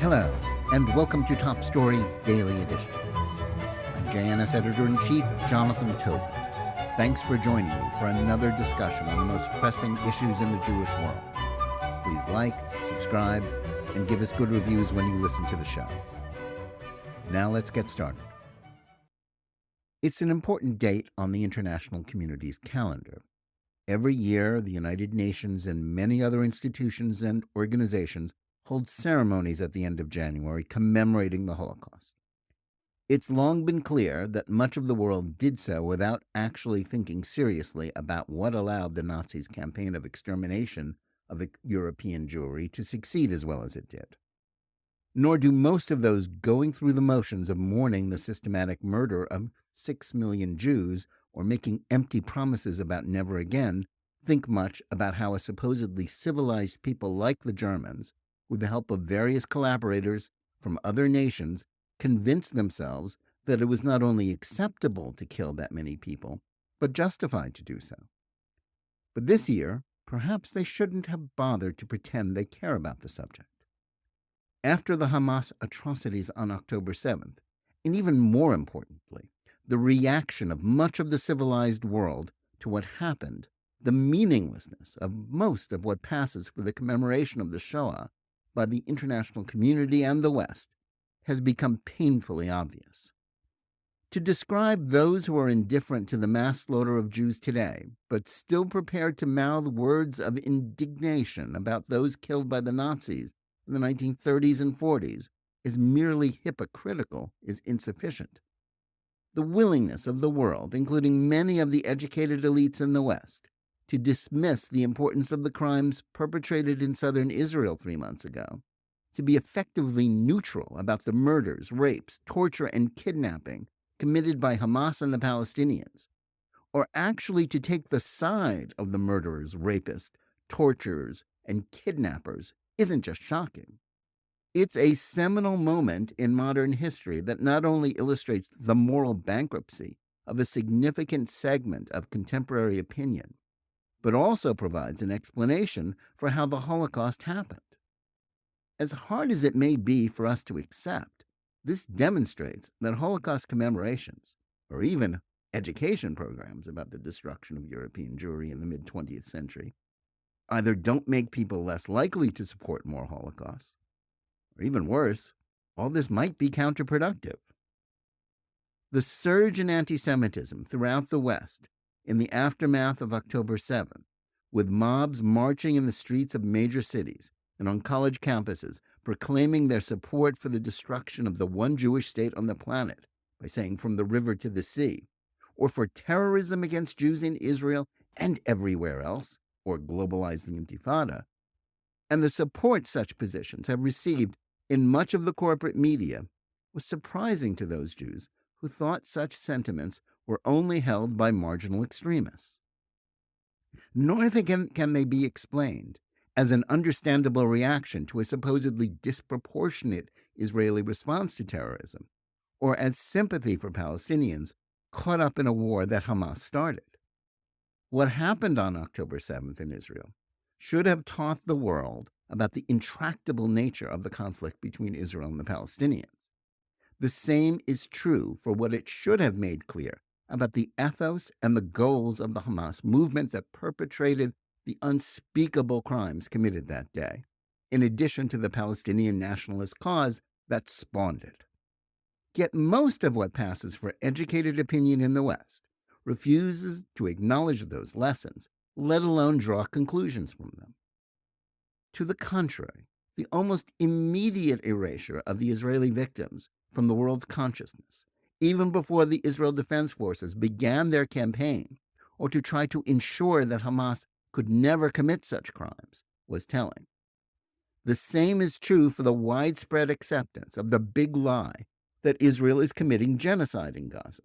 Hello, and welcome to Top Story Daily Edition. I'm JNS Editor-in-Chief Jonathan Tobe. Thanks for joining me for another discussion on the most pressing issues in the Jewish world. Please like, subscribe, and give us good reviews when you listen to the show. Now let's get started. It's an important date on the international community's calendar. Every year, the United Nations and many other institutions and organizations hold ceremonies at the end of January commemorating the Holocaust. It's long been clear that much of the world did so without actually thinking seriously about what allowed the Nazis' campaign of extermination of European Jewry to succeed as well as it did. Nor do most of those going through the motions of mourning the systematic murder of 6 million Jews or making empty promises about never again think much about how a supposedly civilized people like the Germans, with the help of various collaborators from other nations, convinced themselves that it was not only acceptable to kill that many people, but justified to do so. But this year, perhaps they shouldn't have bothered to pretend they care about the subject. After the Hamas atrocities on October 7th, and even more importantly, the reaction of much of the civilized world to what happened, the meaninglessness of most of what passes for the commemoration of the Shoah by the international community and the West has become painfully obvious. To describe those who are indifferent to the mass slaughter of Jews today, but still prepared to mouth words of indignation about those killed by the Nazis in the 1930s and 40s, is merely hypocritical is insufficient. The willingness of the world, including many of the educated elites in the West, to dismiss the importance of the crimes perpetrated in southern Israel 3 months ago, to be effectively neutral about the murders, rapes, torture, and kidnapping committed by Hamas and the Palestinians, or actually to take the side of the murderers, rapists, torturers, and kidnappers, isn't just shocking. It's a seminal moment in modern history that not only illustrates the moral bankruptcy of a significant segment of contemporary opinion, but also provides an explanation for how the Holocaust happened. As hard as it may be for us to accept, this demonstrates that Holocaust commemorations, or even education programs about the destruction of European Jewry in the mid-20th century, either don't make people less likely to support more Holocausts, or even worse, all this might be counterproductive. The surge in antisemitism throughout the West in the aftermath of October 7th, with mobs marching in the streets of major cities and on college campuses proclaiming their support for the destruction of the one Jewish state on the planet by saying from the river to the sea, or for terrorism against Jews in Israel and everywhere else, or globalize the Intifada, and the support such positions have received in much of the corporate media was surprising to those Jews who thought such sentiments were only held by marginal extremists. Nor can they be explained as an understandable reaction to a supposedly disproportionate Israeli response to terrorism, or as sympathy for Palestinians caught up in a war that Hamas started. What happened on October 7th in Israel should have taught the world about the intractable nature of the conflict between Israel and the Palestinians. The same is true for what it should have made clear about the ethos and the goals of the Hamas movement that perpetrated the unspeakable crimes committed that day, in addition to the Palestinian nationalist cause that spawned it. Yet most of what passes for educated opinion in the West refuses to acknowledge those lessons, let alone draw conclusions from them. To the contrary, the almost immediate erasure of the Israeli victims from the world's consciousness, even before the Israel Defense Forces began their campaign, or to try to ensure that Hamas could never commit such crimes, was telling. The same is true for the widespread acceptance of the big lie that Israel is committing genocide in Gaza,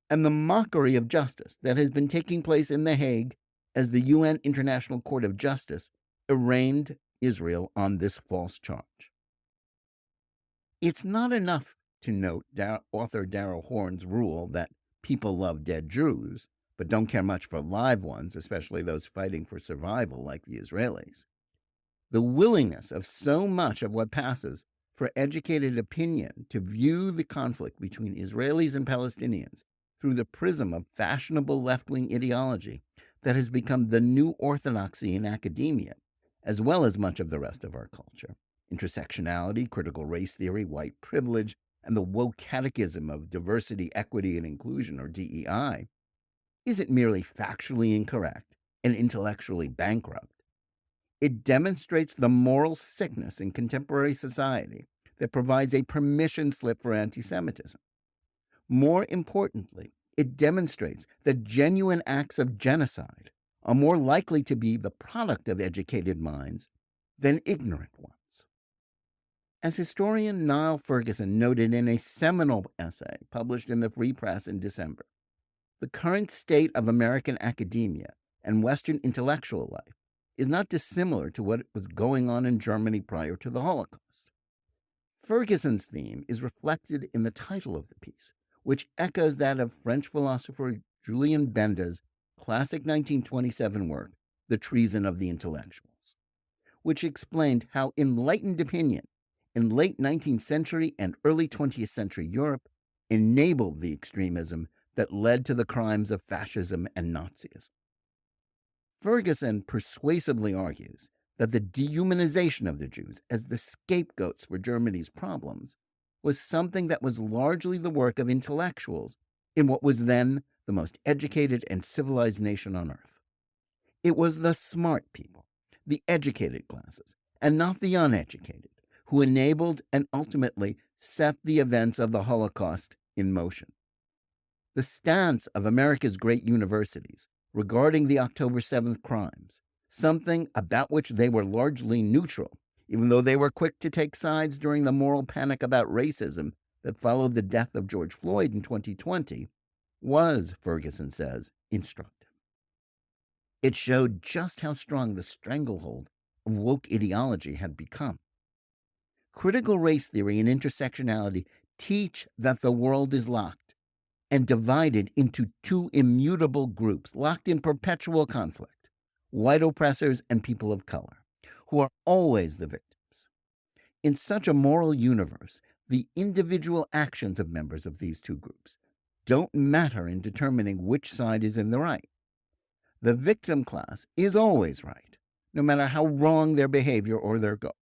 and the mockery of justice that has been taking place in The Hague as the UN International Court of Justice arraigned Israel on this false charge. It's not enough to note author Darrell Horn's rule that people love dead Jews, but don't care much for live ones, especially those fighting for survival like the Israelis. The willingness of so much of what passes for educated opinion to view the conflict between Israelis and Palestinians through the prism of fashionable left-wing ideology that has become the new orthodoxy in academia, as well as much of the rest of our culture. Intersectionality, critical race theory, white privilege, and the woke catechism of diversity, equity, and inclusion, or DEI, isn't merely factually incorrect and intellectually bankrupt. It demonstrates the moral sickness in contemporary society that provides a permission slip for anti-Semitism. More importantly, it demonstrates that genuine acts of genocide are more likely to be the product of educated minds than ignorant ones. As historian Niall Ferguson noted in a seminal essay published in the Free Press in December, the current state of American academia and Western intellectual life is not dissimilar to what was going on in Germany prior to the Holocaust. Ferguson's theme is reflected in the title of the piece, which echoes that of French philosopher Julien Benda's classic 1927 work, The Treason of the Intellectuals, which explained how enlightened opinion in late 19th century and early 20th century Europe enabled the extremism that led to the crimes of fascism and Nazism. Ferguson persuasively argues that the dehumanization of the Jews as the scapegoats for Germany's problems was something that was largely the work of intellectuals in what was then the most educated and civilized nation on earth. It was the smart people, the educated classes, and not the uneducated, who enabled and ultimately set the events of the Holocaust in motion. The stance of America's great universities regarding the October 7th crimes, something about which they were largely neutral, even though they were quick to take sides during the moral panic about racism that followed the death of George Floyd in 2020, was, Ferguson says, instructive. It showed just how strong the stranglehold of woke ideology had become. Critical race theory and intersectionality teach that the world is locked and divided into two immutable groups, locked in perpetual conflict, white oppressors and people of color, who are always the victims. In such a moral universe, the individual actions of members of these two groups don't matter in determining which side is in the right. The victim class is always right, no matter how wrong their behavior or their goals.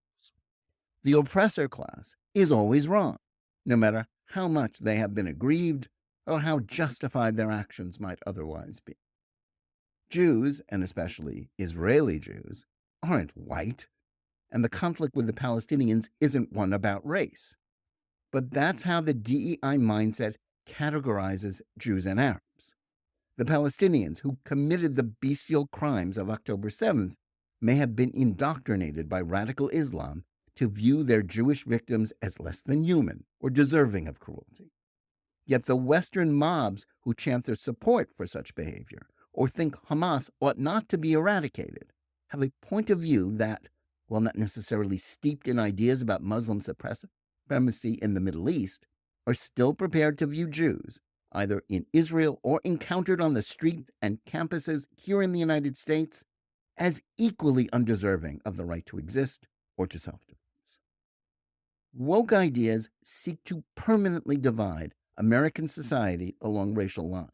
The oppressor class is always wrong, no matter how much they have been aggrieved or how justified their actions might otherwise be. Jews, and especially Israeli Jews, aren't white, and the conflict with the Palestinians isn't one about race. But that's how the DEI mindset categorizes Jews and Arabs. The Palestinians who committed the bestial crimes of October 7th may have been indoctrinated by radical Islam to view their Jewish victims as less than human or deserving of cruelty. Yet the Western mobs who chant their support for such behavior or think Hamas ought not to be eradicated have a point of view that, while not necessarily steeped in ideas about Muslim supremacy in the Middle East, are still prepared to view Jews, either in Israel or encountered on the streets and campuses here in the United States, as equally undeserving of the right to exist or to self-defense. Woke ideas seek to permanently divide American society along racial lines,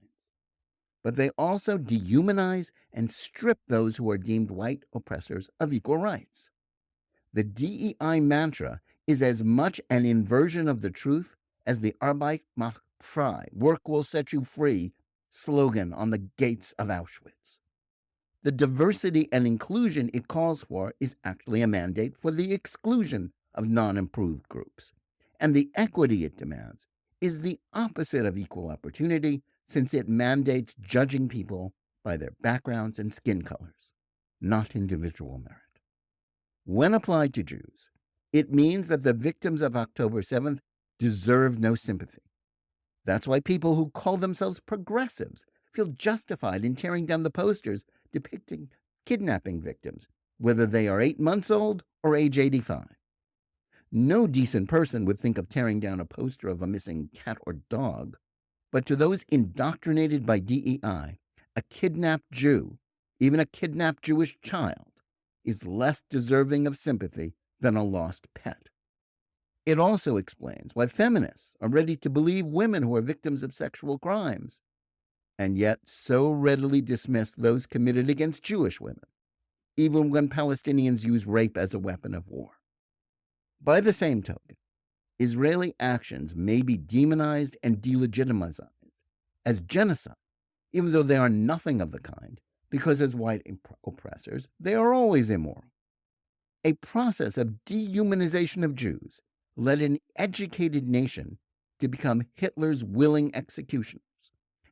but they also dehumanize and strip those who are deemed white oppressors of equal rights. The DEI mantra is as much an inversion of the truth as the Arbeit macht frei, work will set you free, slogan on the gates of Auschwitz. The diversity and inclusion it calls for is actually a mandate for the exclusion of non-improved groups, and the equity it demands is the opposite of equal opportunity, since it mandates judging people by their backgrounds and skin colors, not individual merit. When applied to Jews, it means that the victims of October 7th deserve no sympathy. That's why people who call themselves progressives feel justified in tearing down the posters depicting kidnapping victims, whether they are 8 months old or age 85. No decent person would think of tearing down a poster of a missing cat or dog, but to those indoctrinated by DEI, a kidnapped Jew, even a kidnapped Jewish child, is less deserving of sympathy than a lost pet. It also explains why feminists are ready to believe women who are victims of sexual crimes, and yet so readily dismiss those committed against Jewish women, even when Palestinians use rape as a weapon of war. By the same token, Israeli actions may be demonized and delegitimized as genocide, even though they are nothing of the kind, because as white oppressors, they are always immoral. A process of dehumanization of Jews led an educated nation to become Hitler's willing executioners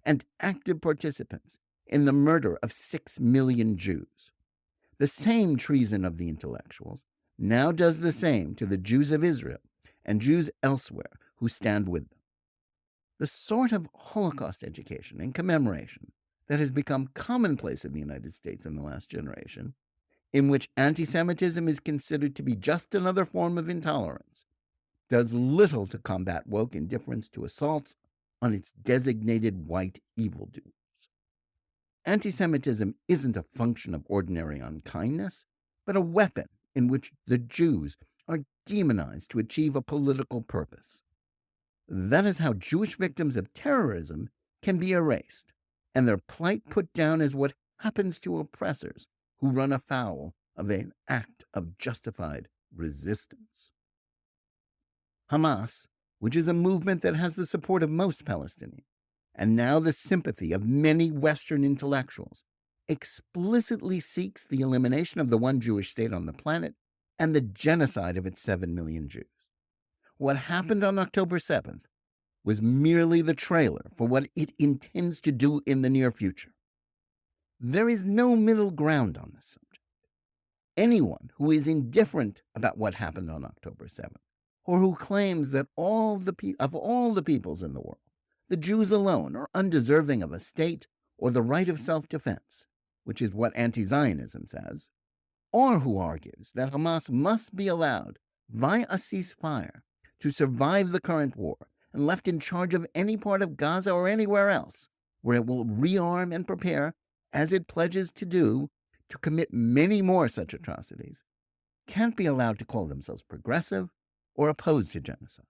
and active participants in the murder of 6 million Jews. The same treason of the intellectuals now does the same to the Jews of Israel and Jews elsewhere who stand with them. The sort of Holocaust education and commemoration that has become commonplace in the United States in the last generation, in which anti-Semitism is considered to be just another form of intolerance, does little to combat woke indifference to assaults on its designated white evildoers. Anti-Semitism isn't a function of ordinary unkindness, but a weapon in which the Jews are demonized to achieve a political purpose. That is how Jewish victims of terrorism can be erased, and their plight put down as what happens to oppressors who run afoul of an act of justified resistance. Hamas, which is a movement that has the support of most Palestinians, and now the sympathy of many Western intellectuals, explicitly seeks the elimination of the one Jewish state on the planet and the genocide of its 7 million Jews. What happened on October 7th was merely the trailer for what it intends to do in the near future. There is no middle ground on this subject. Anyone who is indifferent about what happened on October 7th, or who claims that of all the peoples in the world, the Jews alone are undeserving of a state or the right of self-defense, which is what anti-Zionism says, or who argues that Hamas must be allowed, via a ceasefire, to survive the current war and left in charge of any part of Gaza or anywhere else, where it will rearm and prepare, as it pledges to do, to commit many more such atrocities, can't be allowed to call themselves progressive or opposed to genocide.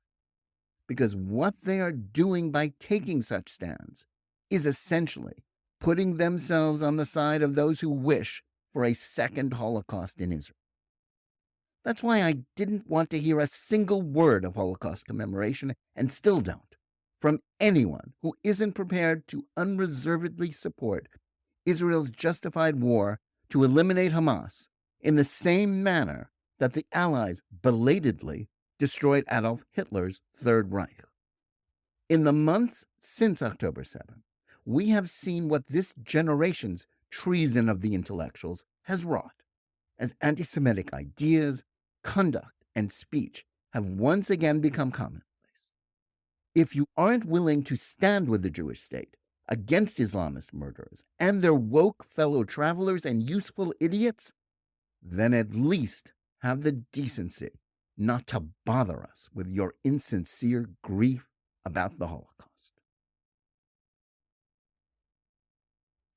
Because what they are doing by taking such stands is essentially putting themselves on the side of those who wish for a second Holocaust in Israel. That's why I didn't want to hear a single word of Holocaust commemoration, and still don't, from anyone who isn't prepared to unreservedly support Israel's justified war to eliminate Hamas in the same manner that the Allies belatedly destroyed Adolf Hitler's Third Reich. In the months since October 7th, we have seen what this generation's treason of the intellectuals has wrought, as anti-Semitic ideas, conduct, and speech have once again become commonplace. If you aren't willing to stand with the Jewish state against Islamist murderers and their woke fellow travelers and useful idiots, then at least have the decency not to bother us with your insincere grief about the Holocaust.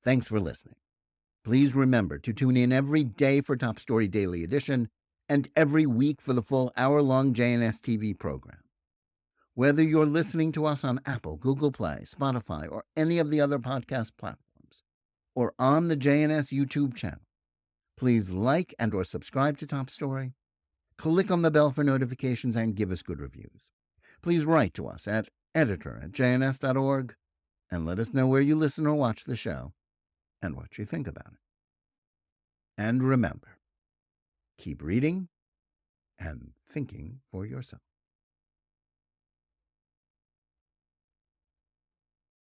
Thanks for listening. Please remember to tune in every day for Top Story Daily Edition and every week for the full hour-long JNS TV program. Whether you're listening to us on Apple, Google Play, Spotify, or any of the other podcast platforms, or on the JNS YouTube channel, please like and or subscribe to Top Story, click on the bell for notifications, and give us good reviews. Please write to us at editor@jns.org and let us know where you listen or watch the show and what you think about it. And remember, keep reading and thinking for yourself.